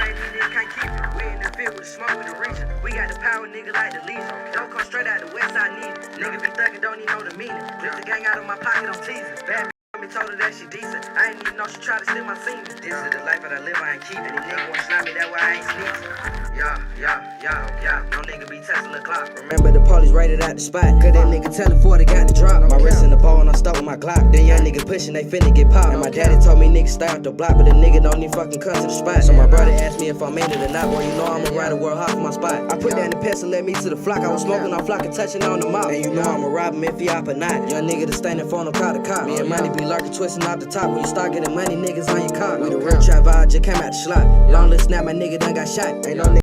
Ain't these niggas can't keep it. We in the field with the smoke with the region. We got the power, nigga, like the Legion. Don't come straight out the west, I need it. Nigga be thuggin', don't even know the meaning. Rip the gang out of my pocket, I'm teasing. Bad me told her that she decent. I ain't even know she tried to steal my semen. This is the life that I live, I ain't keeping. These niggas want to slime me, that why I ain't sneezing. Yeah. No nigga be testing the clock. Remember the police raided out the spot. Cause that nigga tellin' for they got the drop. My wrist in the ball and I stuck with my Glock. Then young nigga pushing, they finna get popped. And my daddy told me niggas stay off the block, but the nigga don't even fucking come to the spot. So my brother asked me if I'm in it or not. Boy, you know I'ma ride a world hot for my spot. I put that in the pistol, led me to the flock. I was smoking on flock and touching on the mouth. And you know I'ma rob him if he op or not. Young nigga that's standing for no call the cop. Me and money be lurking, twisting off the top. When you start getting money, niggas on your cock. We the real trap vibe, just came out the slot. Long list snap, my nigga done got shot. Ain't no nigga.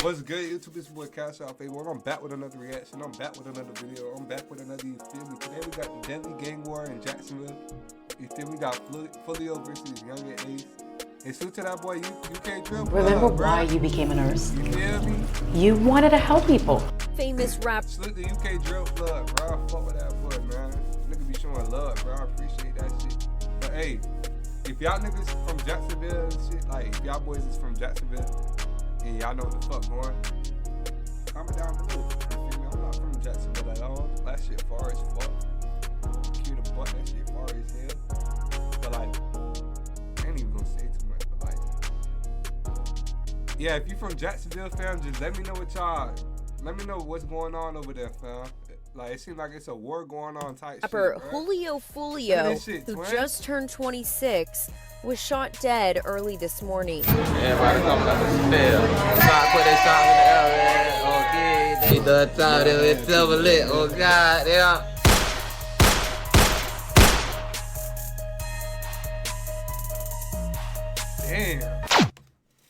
What's good, YouTube? It's your boy CashOutFabo. I'm back with another reaction. I'm back with another video. I'm back with another, you feel me? Today we got the deadly gang war in Jacksonville. You feel me? We got Foolio versus Yungeen Ace. And salute to that boy, UK Drill. Remember why you became a nurse? You feel me? You wanted to help people. Famous rap. Salute the UK Drill blood, bro. I fuck with that boy, man. Nigga be showing love, bro. I appreciate that shit. But hey, if y'all niggas from Jacksonville and shit, like if y'all boys is from Jacksonville, and y'all know what the fuck going, comment down below. You feel me? I'm not from Jacksonville at all. That shit far as fuck. Cute the butt, that shit far as hell. But like, I ain't even gonna say too much, but like, yeah, if you from Jacksonville, fam, just let me know let me know what's going on over there, fam. Like, it seems like it's a war going on type Rapper shit, Foolio, who just turned 26, was shot dead early this morning. Everybody coming up the stairs. Try to put their songs in the air, man. Okay, they done time with silver lit. Oh God, yeah. Damn.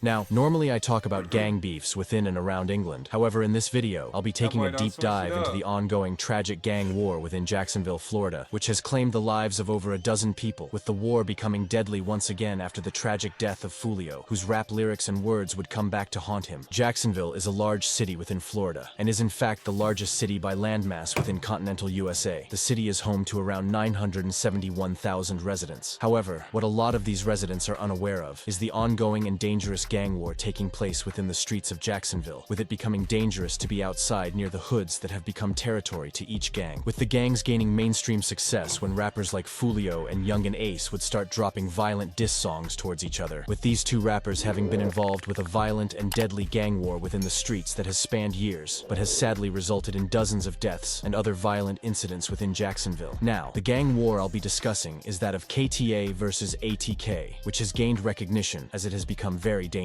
Now, normally I talk about gang beefs within and around England. However, in this video, I'll be taking a deep dive into the ongoing tragic gang war within Jacksonville, Florida, which has claimed the lives of over a dozen people, with the war becoming deadly once again after the tragic death of Foolio, whose rap lyrics and words would come back to haunt him. Jacksonville is a large city within Florida, and is in fact the largest city by landmass within continental USA. The city is home to around 971,000 residents. However, what a lot of these residents are unaware of is the ongoing and dangerous gang war taking place within the streets of Jacksonville, with it becoming dangerous to be outside near the hoods that have become territory to each gang. With the gangs gaining mainstream success when rappers like Foolio and Yungeen Ace would start dropping violent diss songs towards each other, with these two rappers having been involved with a violent and deadly gang war within the streets that has spanned years, but has sadly resulted in dozens of deaths and other violent incidents within Jacksonville. Now, the gang war I'll be discussing is that of KTA versus ATK, which has gained recognition as it has become very dangerous.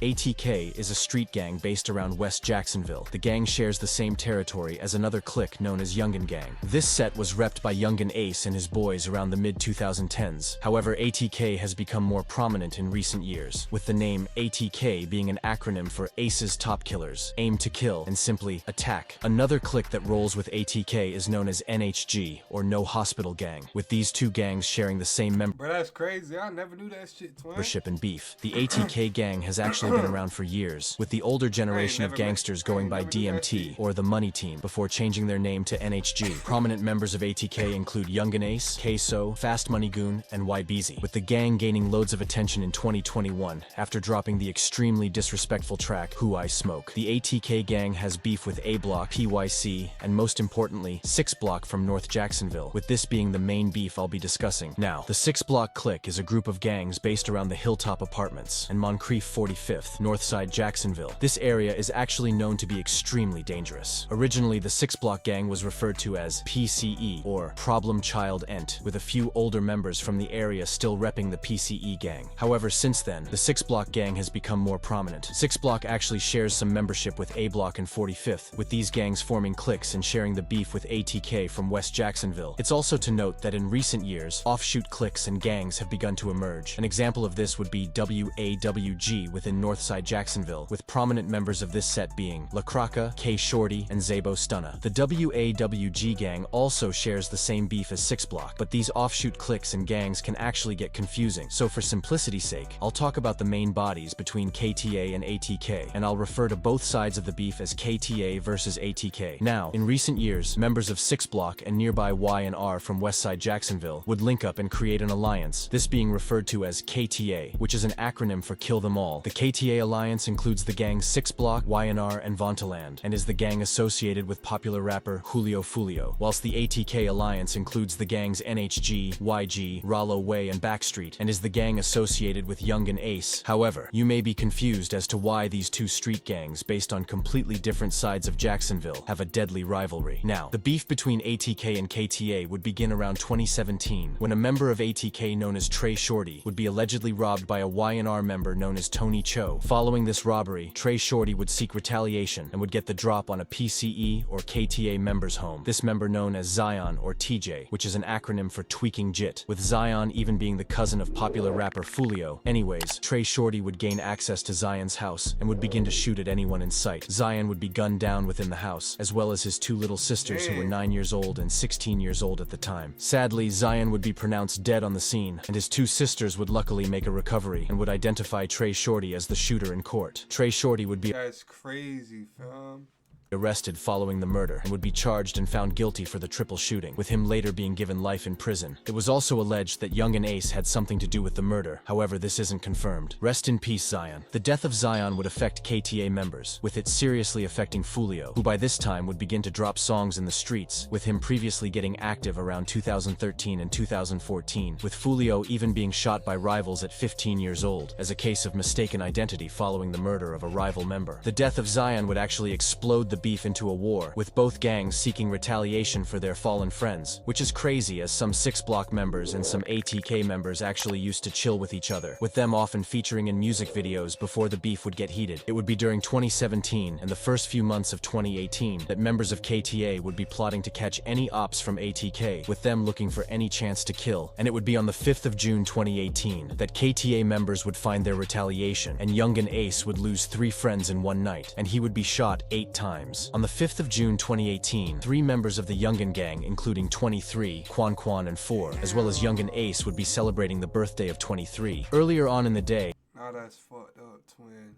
ATK is a street gang based around West Jacksonville. The gang shares the same territory as another clique known as Yungeen Gang. This set was repped by Yungeen Ace and his boys around the mid-2010s. However, ATK has become more prominent in recent years, with the name ATK being an acronym for Ace's Top Killers, Aim to Kill, and simply Attack. Another clique that rolls with ATK is known as NHG, or No Hospital Gang, with these two gangs sharing the same Bro, that's crazy. I never knew that shit, twin. membership and beef. The ATK gang has actually been around for years, with the older generation of gangsters going by DMT or the Money Team before changing their name to NHG. Prominent members of ATK include Yungeen Ace, Queso, Fast Money Goon, and YBZ, with the gang gaining loads of attention in 2021 after dropping the extremely disrespectful track Who I Smoke. The ATK gang has beef with A Block, PYC, and most importantly, 6 Block from North Jacksonville, with this being the main beef I'll be discussing. Now, the 6 Block clique is a group of gangs based around the Hilltop Apartments and Moncrief 45th, Northside Jacksonville. This area is actually known to be extremely dangerous. Originally, the 6 Block gang was referred to as PCE, or Problem Child Ent, with a few older members from the area still repping the PCE gang. However, since then, the 6 Block gang has become more prominent. 6 Block actually shares some membership with A Block and 45th, with these gangs forming cliques and sharing the beef with ATK from West Jacksonville. It's also to note that in recent years, offshoot cliques and gangs have begun to emerge. An example of this would be WAWG within Northside Jacksonville, with prominent members of this set being La Croca, K Shorty, and Zabo Stunna. The WAWG gang also shares the same beef as 6 Block, but these offshoot cliques and gangs can actually get confusing, so for simplicity's sake, I'll talk about the main bodies between KTA and ATK, and I'll refer to both sides of the beef as KTA versus ATK. Now, in recent years, members of 6 Block and nearby Y and R from Westside Jacksonville would link up and create an alliance, this being referred to as KTA, which is an acronym for Kill Them all. The KTA alliance includes the gangs 6 Block, YNR, and Vontaland, and is the gang associated with popular rapper Julio Foolio, whilst the ATK alliance includes the gangs NHG, YG, Rollo Way, and Backstreet, and is the gang associated with Young and Ace. However, you may be confused as to why these two street gangs, based on completely different sides of Jacksonville, have a deadly rivalry. Now, the beef between ATK and KTA would begin around 2017, when a member of ATK known as Trey Shorty would be allegedly robbed by a YNR member known as Tony Cho. Following this robbery, Trey Shorty would seek retaliation and would get the drop on a PCE or KTA member's home. This member known as Zion or TJ, which is an acronym for Tweaking Jit, with Zion even being the cousin of popular rapper Foolio. Anyways, Trey Shorty would gain access to Zion's house and would begin to shoot at anyone in sight. Zion would be gunned down within the house, as well as his two little sisters who were 9 years old and 16 years old at the time. Sadly, Zion would be pronounced dead on the scene, and his two sisters would luckily make a recovery and would identify Trey Shorty as the shooter in court. Trey Shorty would be That's crazy, fam. arrested following the murder and would be charged and found guilty for the triple shooting, with him later being given life in prison. It was also alleged that Young and Ace had something to do with the murder, however this isn't confirmed. Rest in peace, Zion. The death of Zion would affect KTA members, with it seriously affecting Foolio, who by this time would begin to drop songs in the streets, with him previously getting active around 2013 and 2014, with Foolio even being shot by rivals at 15 years old, as a case of mistaken identity following the murder of a rival member. The death of Zion would actually explode the beef into a war, with both gangs seeking retaliation for their fallen friends, which is crazy as some 6 Block members and some ATK members actually used to chill with each other, with them often featuring in music videos before the beef would get heated. It would be during 2017 and the first few months of 2018 that members of KTA would be plotting to catch any ops from ATK, with them looking for any chance to kill, and it would be on the 5th of June 2018 that KTA members would find their retaliation, and Young and Ace would lose 3 friends in one night, and he would be shot 8 times. On the 5th of June 2018, 3 members of the Yungeen gang, including 23, Quan, and 4, as well as Young and Ace, would be celebrating the birthday of 23. Earlier on in the day, Nah, that's fucked up, twin.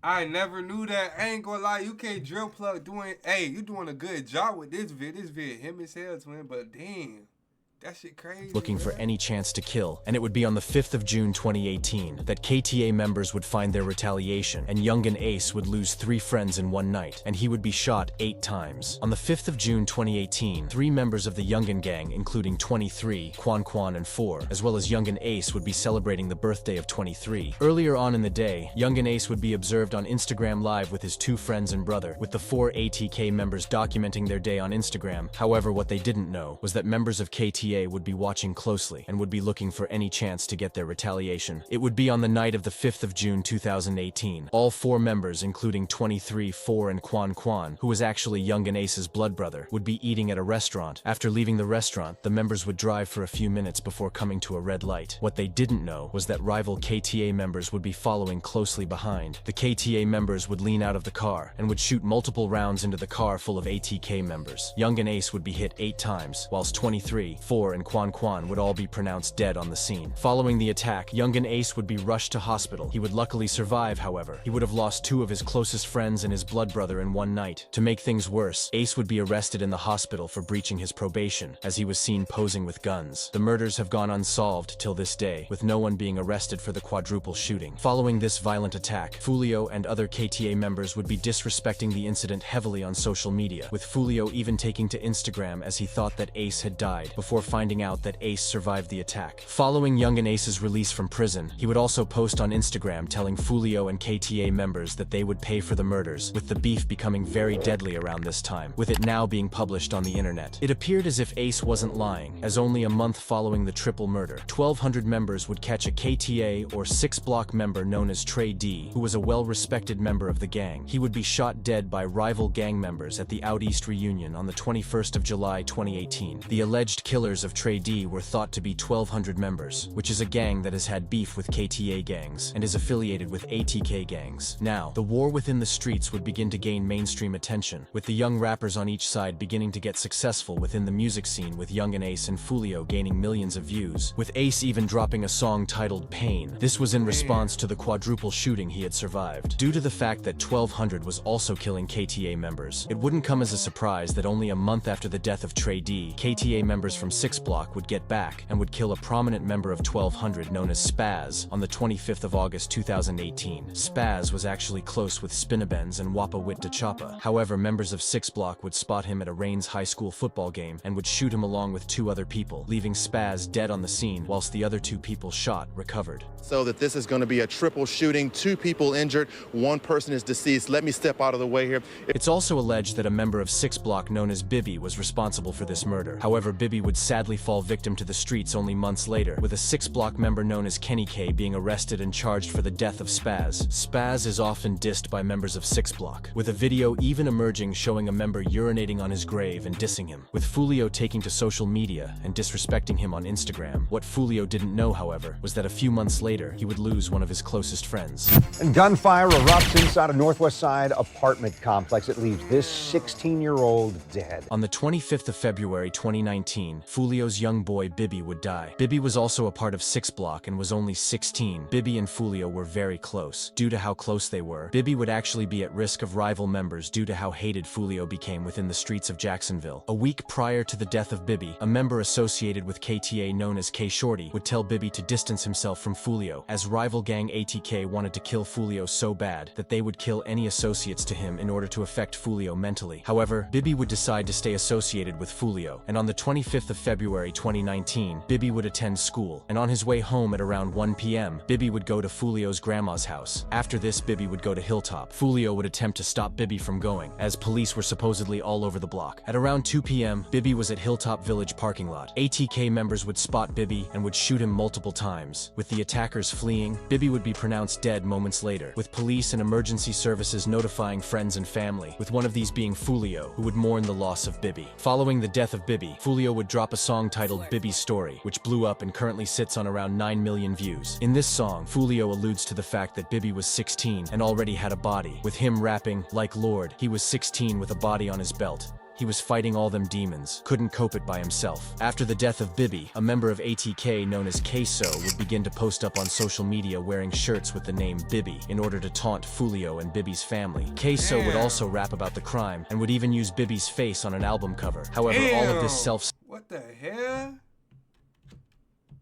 I never knew that. I ain't gonna lie, you can't drill plug doing. Hey, you doing a good job with this vid. This vid him as hell, twin. But damn, that shit crazy. Looking for man. any chance to kill, and it would be on the 5th of June 2018 that KTA members would find their retaliation, and Young and Ace would lose 3 friends in one night, and he would be shot 8 times. On the 5th of June 2018, 3 members of the Yungeen gang, including 23, Quan, and 4, as well as Young and Ace, would be celebrating the birthday of 23. Earlier on in the day, Young and Ace would be observed on Instagram Live with his 2 friends and brother, with the 4 ATK members documenting their day on Instagram. However, what they didn't know was that members of KTA would be watching closely and would be looking for any chance to get their retaliation. It would be on the night of the 5th of June 2018. All 4 members, including 23, 4, and Quan, who was actually Young and Ace's blood brother, would be eating at a restaurant. After leaving the restaurant, the members would drive for a few minutes before coming to a red light. What they didn't know was that rival KTA members would be following closely behind. The KTA members would lean out of the car and would shoot multiple rounds into the car full of ATK members. Young and Ace would be hit 8 times, whilst 23, 4, and Quan would all be pronounced dead on the scene. Following the attack, Young and Ace would be rushed to hospital. He would luckily survive, however. He would have lost 2 of his closest friends and his blood brother in one night. To make things worse, Ace would be arrested in the hospital for breaching his probation, as he was seen posing with guns. The murders have gone unsolved till this day, with no one being arrested for the quadruple shooting. Following this violent attack, Foolio and other KTA members would be disrespecting the incident heavily on social media, with Foolio even taking to Instagram as he thought that Ace had died, before finding out that Ace survived the attack. Following Young and Ace's release from prison, he would also post on Instagram telling Foolio and KTA members that they would pay for the murders, with the beef becoming very deadly around this time, with it now being published on the internet. It appeared as if Ace wasn't lying, as only a month following the triple murder, 1,200 members would catch a KTA or 6 Block member known as Trey D, who was a well-respected member of the gang. He would be shot dead by rival gang members at the Out East reunion on the 21st of July 2018. The alleged killers of Trey D were thought to be 1,200 members, which is a gang that has had beef with KTA gangs and is affiliated with ATK gangs. Now, the war within the streets would begin to gain mainstream attention, with the young rappers on each side beginning to get successful within the music scene, with Young and Ace and Foolio gaining millions of views, with Ace even dropping a song titled Pain. This was in response to the quadruple shooting he had survived. Due to the fact that 1,200 was also killing KTA members, it wouldn't come as a surprise that only a month after the death of Trey D, KTA members from 6 Block would get back and would kill a prominent member of 1200 known as Spaz on the 25th of August 2018. Spaz was actually close with Spinabenz and Wapa Wit de Chapa. However, members of 6 Block would spot him at a Rains High School football game and would shoot him along with 2 other people, leaving Spaz dead on the scene whilst the other 2 people shot recovered. So that this is going to be a triple shooting, 2 people injured, 1 person is deceased. Let me step out of the way here. It's also alleged that a member of 6 Block known as Bibby was responsible for this murder. However, Bibby would sadly fall victim to the streets only months later, with a 6 Block member known as Kenny K being arrested and charged for the death of Spaz. Spaz is often dissed by members of 6 Block, with a video even emerging showing a member urinating on his grave and dissing him, with Foolio taking to social media and disrespecting him on Instagram. What Foolio didn't know, however, was that a few months later, he would lose one of his closest friends. And gunfire erupts inside a Northwest Side apartment complex. It leaves this 16-year-old dead. On the 25th of February 2019, Foolio's young boy Bibby would die. Bibby was also a part of 6 Block and was only 16. Bibby and Foolio were very close. Due to how close they were, Bibby would actually be at risk of rival members due to how hated Foolio became within the streets of Jacksonville. A week prior to the death of Bibby, a member associated with KTA known as K Shorty would tell Bibby to distance himself from Foolio, as rival gang ATK wanted to kill Foolio so bad that they would kill any associates to him in order to affect Foolio mentally. However, Bibby would decide to stay associated with Foolio, and on the 25th of February 2019, Bibby would attend school, and on his way home at around 1 p.m., Bibby would go to Foolio's grandma's house. After this, Bibby would go to Hilltop. Foolio would attempt to stop Bibby from going, as police were supposedly all over the block. At around 2 p.m., Bibby was at Hilltop Village parking lot. ATK members would spot Bibby and would shoot him multiple times. With the attackers fleeing, Bibby would be pronounced dead moments later, with police and emergency services notifying friends and family, with one of these being Foolio, who would mourn the loss of Bibby. Following the death of Bibby, Foolio would drop a song titled Bibby's Story, which blew up and currently sits on around 9 million views. In this song, Foolio alludes to the fact that Bibby was 16 and already had a body, with him rapping, "Like Lord, he was 16 with a body on his belt. He was fighting all them demons, couldn't cope it by himself." After the death of Bibby, a member of ATK known as Queso would begin to post up on social media wearing shirts with the name Bibby in order to taunt Foolio and Bibby's family. Queso would also rap about the crime and would even use Bibby's face on an album cover. However, all of this What the hell?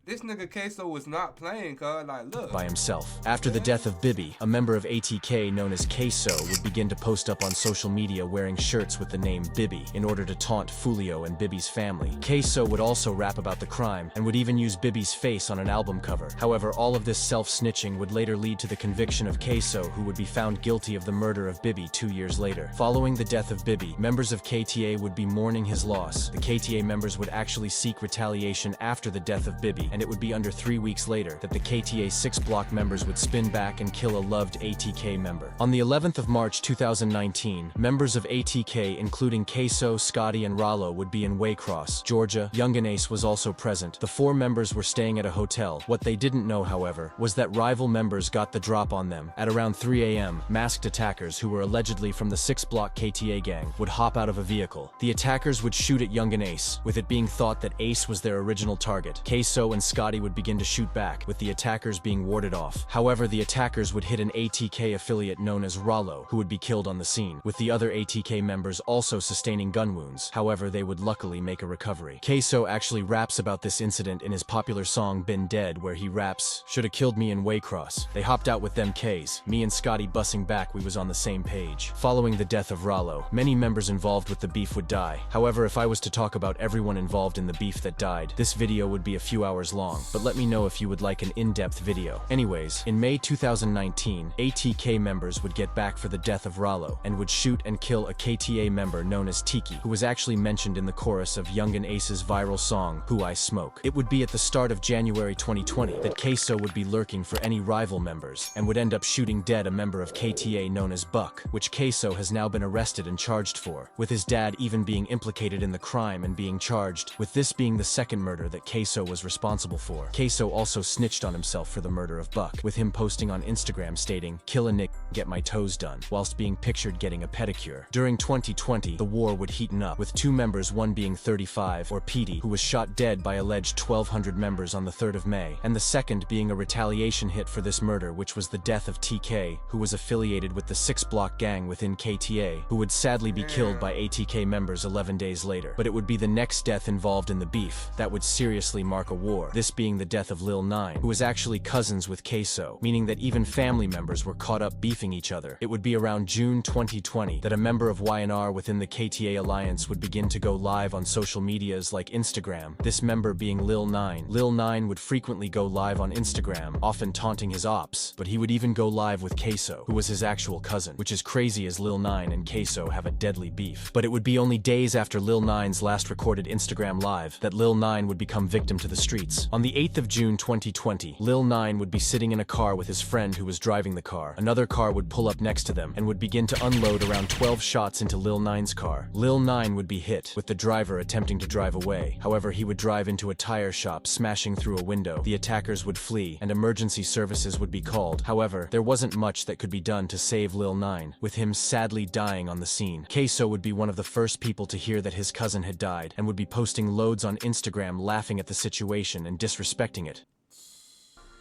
This nigga Queso was not playing, cuz, like, look. by himself. After the death of Bibby, a member of ATK known as Queso would begin to post up on social media wearing shirts with the name Bibby in order to taunt Foolio and Bibby's family. Queso would also rap about the crime and would even use Bibby's face on an album cover. However, all of this self-snitching would later lead to the conviction of Queso, who would be found guilty of the murder of Bibby 2 years later. Following the death of Bibby, members of KTA would be mourning his loss. The KTA members would actually seek retaliation after the death of Bibby, and it would be under 3 weeks later that the KTA 6 Block members would spin back and kill a loved ATK member. On the 11th of March 2019, members of ATK including Queso, Scotty, and Rollo would be in Waycross, Georgia. Yungeen Ace was also present. The 4 members were staying at a hotel. What they didn't know, however, was that rival members got the drop on them. At around 3 a.m., masked attackers who were allegedly from the 6 Block KTA gang would hop out of a vehicle. The attackers would shoot at Yungeen Ace, with it being thought that Ace was their original target. Queso and Scotty would begin to shoot back, with the attackers being warded off. However, the attackers would hit an ATK affiliate known as Rollo, who would be killed on the scene, with the other ATK members also sustaining gun wounds. However, they would luckily make a recovery. Queso actually raps about this incident in his popular song Been Dead, where he raps, "Shoulda killed me in Waycross. They hopped out with them Ks. Me and Scotty bussing back, we was on the same page." Following the death of Rollo, many members involved with the beef would die. However, if I was to talk about everyone involved in the beef that died, this video would be a few hours long, but let me know if you would like an in-depth video. Anyways, in May 2019, ATK members would get back for the death of Rollo and would shoot and kill a KTA member known as Tiki, who was actually mentioned in the chorus of Yungeen Ace's viral song, Who I Smoke. It would be at the start of January 2020 that Queso would be lurking for any rival members and would end up shooting dead a member of KTA known as Buck, which Queso has now been arrested and charged for, with his dad even being implicated in the crime and being charged, with this being the second murder that Queso was responsible responsible for. Queso also snitched on himself for the murder of Buck, with him posting on Instagram stating, "Kill a nick, get my toes done," whilst being pictured getting a pedicure. During 2020, the war would heaten up, with two members, one being 35, or Petey, who was shot dead by alleged 1,200 members on the 3rd of May, and the second being a retaliation hit for this murder, which was the death of TK, who was affiliated with the 6-block gang within KTA, who would sadly be killed by ATK members 11 days later. But it would be the next death involved in the beef that would seriously mark a war, this being the death of Lil 9, who was actually cousins with Queso, meaning that even family members were caught up beefing each other. It would be around June 2020 that a member of YNR within the KTA alliance would begin to go live on social medias like Instagram, this member being Lil 9. Lil 9 would frequently go live on Instagram, often taunting his ops, but he would even go live with Queso, who was his actual cousin, which is crazy as Lil 9 and Queso have a deadly beef. But it would be only days after Lil 9's last recorded Instagram live that Lil 9 would become victim to the streets. On the 8th of June 2020, Lil 9 would be sitting in a car with his friend who was driving the car. Another car would pull up next to them and would begin to unload around 12 shots into Lil 9's car. Lil 9 would be hit, with the driver attempting to drive away. However, he would drive into a tire shop, smashing through a window. The attackers would flee, and emergency services would be called. However, there wasn't much that could be done to save Lil 9, with him sadly dying on the scene. Queso would be one of the first people to hear that his cousin had died, and would be posting loads on Instagram laughing at the situation and disrespecting it.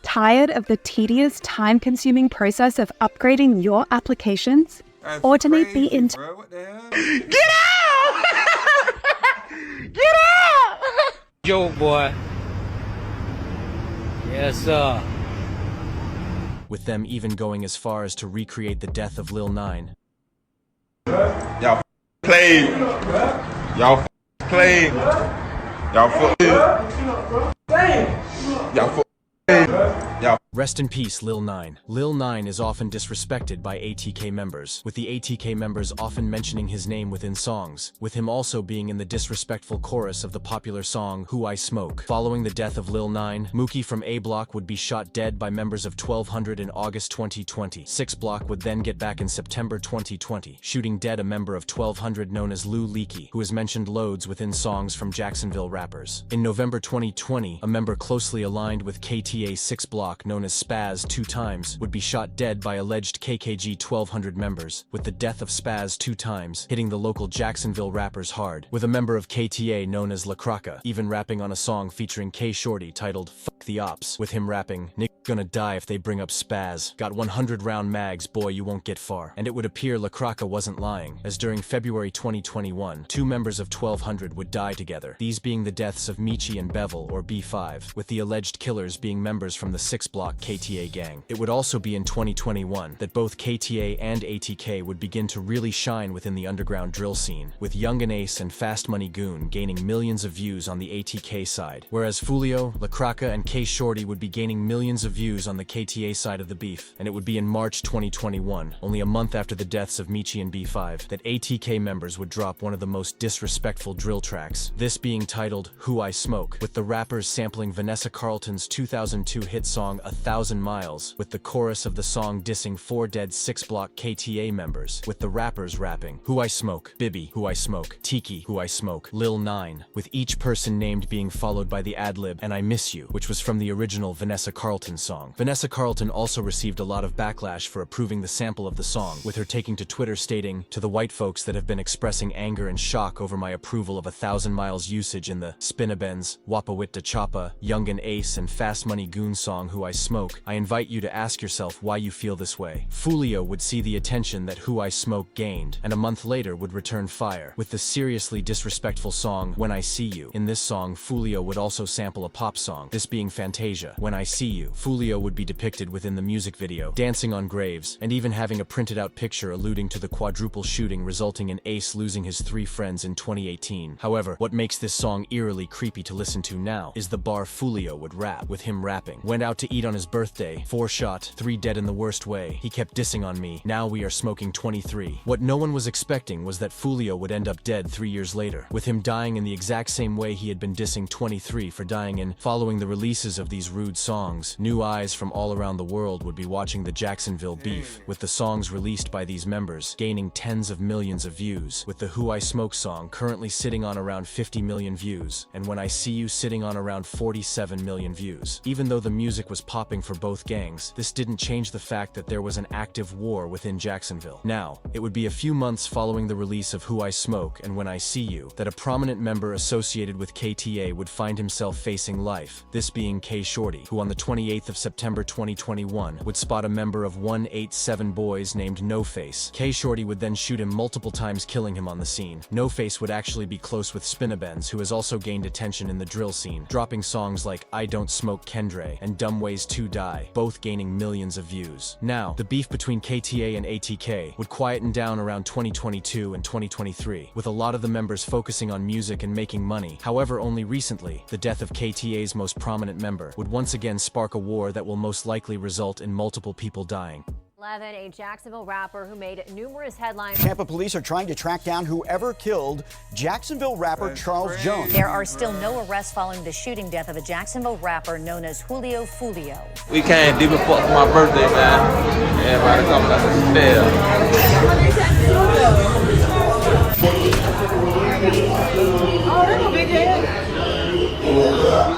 Tired of the tedious, time-consuming process of upgrading your applications? Automate the entire... Get out! Get out! Yo, boy. Yes, sir. With them even going as far as to recreate the death of Lil 9. Y'all played. Y'all played. Y'all Y'all Rest in peace, Lil 9. Lil 9 is often disrespected by ATK members, with the ATK members often mentioning his name within songs, with him also being in the disrespectful chorus of the popular song Who I Smoke. Following the death of Lil 9, Mookie from A Block would be shot dead by members of 1200 in August 2020. 6 Block would then get back in September 2020, shooting dead a member of 1200 known as Lou Leakey, who is mentioned loads within songs from Jacksonville rappers. In November 2020, a member closely aligned with KTA 6 Block known as Spaz 2 Times would be shot dead by alleged KKG 1200 members, with the death of Spaz 2 Times hitting the local Jacksonville rappers hard, with a member of KTA known as La Croca even rapping on a song featuring K Shorty titled Fuck the Ops, with him rapping, "Nick gonna die if they bring up Spaz. Got 100 round mags, boy, you won't get far." And it would appear La Croca wasn't lying, as during February 2021, 2 members of 1200 would die together, these being the deaths of Michi and Bevel, or B5, with the alleged killers being members from the 6 Block KTA gang. It would also be in 2021 that both KTA and ATK would begin to really shine within the underground drill scene, with Yungeen Ace and Fast Money Goon gaining millions of views on the ATK side, whereas Foolio, La Croca, and K Shorty would be gaining millions of views on the KTA side of the beef. And it would be in March 2021, only a month after the deaths of Michi and B5, that ATK members would drop one of the most disrespectful drill tracks, this being titled Who I Smoke, with the rappers sampling Vanessa Carlton's 2002 hit song 1,000 Miles, with the chorus of the song dissing 4 dead 6 Block KTA members, with the rappers rapping Who I Smoke, Bibby, Who I Smoke, Tiki, Who I Smoke, Lil 9, with each person named being followed by the ad-lib And I Miss You, which was from the original Vanessa Carlton song. Vanessa Carlton also received a lot of backlash for approving the sample of the song, with her taking to Twitter stating, "To the white folks that have been expressing anger and shock over my approval of 1,000 Miles usage in the Spinabenz, Wapawit da Choppa, Yungeen Ace, and Fast Money Goon song Who I Smoke, I invite you to ask yourself why you feel this way." Foolio would see the attention that Who I Smoke gained, and a month later would return fire, with the seriously disrespectful song When I See You. In this song, Foolio would also sample a pop song, this being Fantasia. When I See You, Foolio would be depicted within the music video, dancing on graves, and even having a printed out picture alluding to the quadruple shooting resulting in Ace losing his 3 friends in 2018. However, what makes this song eerily creepy to listen to now is the bar Foolio would rap, with him rapping, "Went out to eat on his his birthday, 4 shot, 3 dead in the worst way. He kept dissing on me. Now we are smoking 23. What no one was expecting was that Foolio would end up dead 3 years later, with him dying in the exact same way he had been dissing 23 for dying in. Following the releases of these rude songs, new eyes from all around the world would be watching the Jacksonville beef, with the songs released by these members gaining tens of millions of views, with the Who I Smoke song currently sitting on around 50 million views, and When I See You sitting on around 47 million views. Even though the music was popping for both gangs, this didn't change the fact that there was an active war within Jacksonville. Now, it would be a few months following the release of Who I Smoke and When I See You that a prominent member associated with KTA would find himself facing life, this being K Shorty, who on the 28th of September 2021 would spot a member of 187 Boys named No Face. K Shorty would then shoot him multiple times, killing him on the scene. No Face would actually be close with Spinabenz, who has also gained attention in the drill scene, dropping songs like I Don't Smoke Kendre and Dumb Ways to Die, both gaining millions of views. Now, the beef between KTA and ATK would quieten down around 2022 and 2023, with a lot of the members focusing on music and making money. However, only recently, the death of KTA's most prominent member would once again spark a war that will most likely result in multiple people dying. 11, a Jacksonville rapper who made numerous headlines. Tampa police are trying to track down whoever killed Jacksonville rapper Charles Jones. There are still no arrests following the shooting death of a Jacksonville rapper known as Foolio. We came deep and fuck for my birthday, man. Everybody coming up to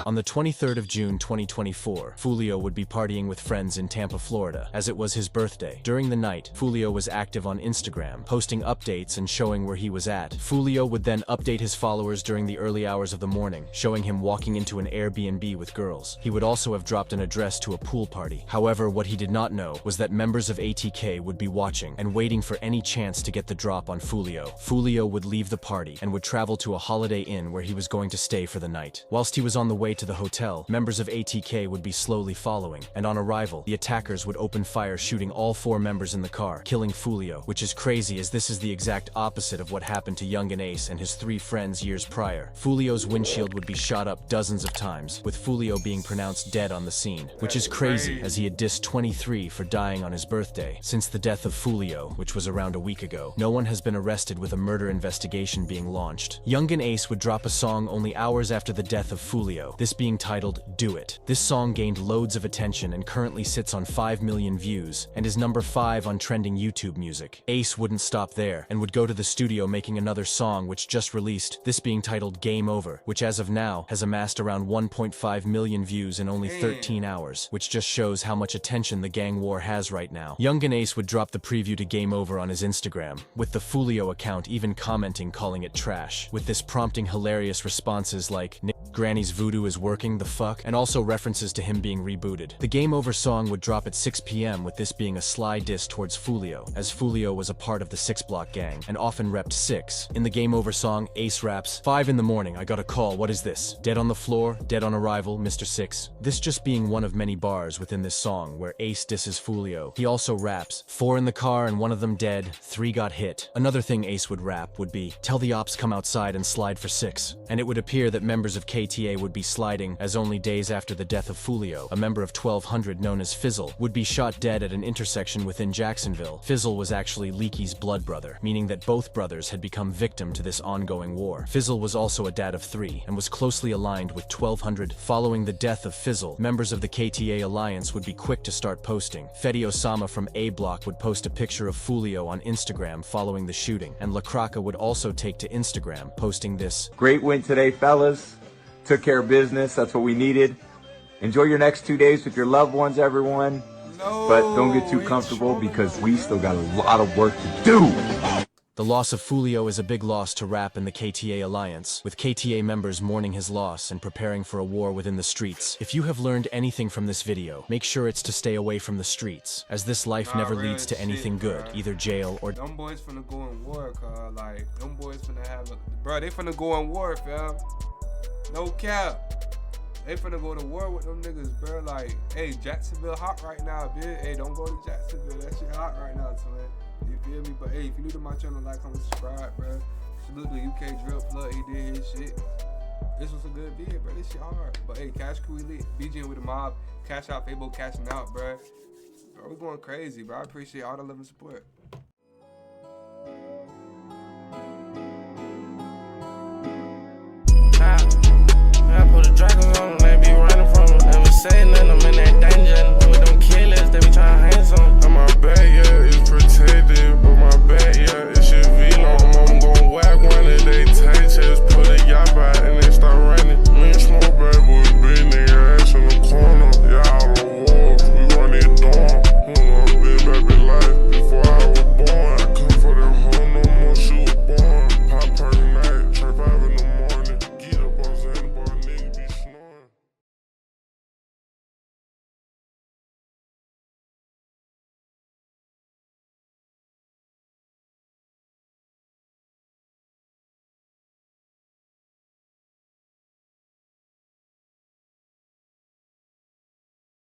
On the 23rd of June 2024, Foolio would be partying with friends in Tampa, Florida, as it was his birthday. During the night, Foolio was active on Instagram, posting updates and showing where he was at. Foolio would then update his followers during the early hours of the morning, showing him walking into an Airbnb with girls. He would also have dropped an address to a pool party. However, what he did not know was that members of ATK would be watching and waiting for any chance to get the drop on Foolio. Foolio would leave the party and would travel to a Holiday Inn where he was going to stay for the night. Whilst he was on the way to the hotel, members of ATK would be slowly following, and on arrival, the attackers would open fire, shooting all 4 members in the car, killing Foolio, which is crazy as this is the exact opposite of what happened to Yungeen and his 3 friends years prior. Foolio's windshield would be shot up dozens of times, with Foolio being pronounced dead on the scene, which is crazy as he had dissed 23 for dying on his birthday. Since the death of Foolio, which was around a week ago, no one has been arrested, with a murder investigation being launched. Yungeen would drop a song only hours after the death of Foolio, this being titled Do It. This song gained loads of attention and currently sits on 5 million views and is number 5 on trending YouTube music. Ace wouldn't stop there and would go to the studio making another song which just released, this being titled Game Over, which as of now has amassed around 1.5 million views in only 13 hours, which just shows how much attention the gang war has right now. Yungeen would drop the preview to Game Over on his Instagram, with the Foolio account even commenting, calling it trash, with this prompting hilarious responses like Granny's voodoo is working, the fuck, and also references to him being rebooted. The Game Over song would drop at 6 p.m. with this being a sly diss towards Foolio, as Foolio was a part of the 6 Block gang and often repped 6. In the Game Over song, Ace raps, 5 in the morning, I got a call, what is this? Dead on the floor, dead on arrival, Mr. 6. This just being one of many bars within this song where Ace disses Foolio. He also raps, 4 in the car and 1 of them dead, 3 got hit. Another thing Ace would rap would be, tell the ops come outside and slide for 6. And it would appear that members of KTA would be sliding, as only days after the death of Foolio, a member of 1200 known as Fizzle would be shot dead at an intersection within Jacksonville. Fizzle was actually Leaky's blood brother, meaning that both brothers had become victim to this ongoing war. Fizzle was also a dad of 3 and was closely aligned with 1200. Following the death of Fizzle, members of the KTA alliance would be quick to start posting. Fetty Osama from A Block would post a picture of Foolio on Instagram following the shooting, and La Croca would also take to Instagram, posting this, Great win today, fellas. Took care of business. That's what we needed. Enjoy your next 2 days with your loved ones, everyone. But don't get too comfortable because we still got a lot of work to do. The loss of Foolio is a big loss to rap and the KTA alliance, with KTA members mourning his loss and preparing for a war within the streets. If you have learned anything from this video, make sure it's to stay away from the streets, as this life never leads to anything good, either jail or... Them boys finna go in war, cuz, like, them boys finna have a... Bro, they finna go in war, fam. No cap. They finna go to war with them niggas, bro. Like, hey, Jacksonville hot right now, bitch. Hey, don't go to Jacksonville. That shit hot right now, twin. You feel me? But hey, if you new to my channel, like, comment, subscribe, bro. Salute the UK Drill Plug. He did his shit. This was a good vid, bro. This shit hard. But hey, Cash Crew lit. BGing with the mob. CashOutFabo cashing out, bro. Bro, we're going crazy, bro. I appreciate all the love and support. I put a dragon on them, they be running from them. Never say nothing, I'm in that danger. With them killers, they be trying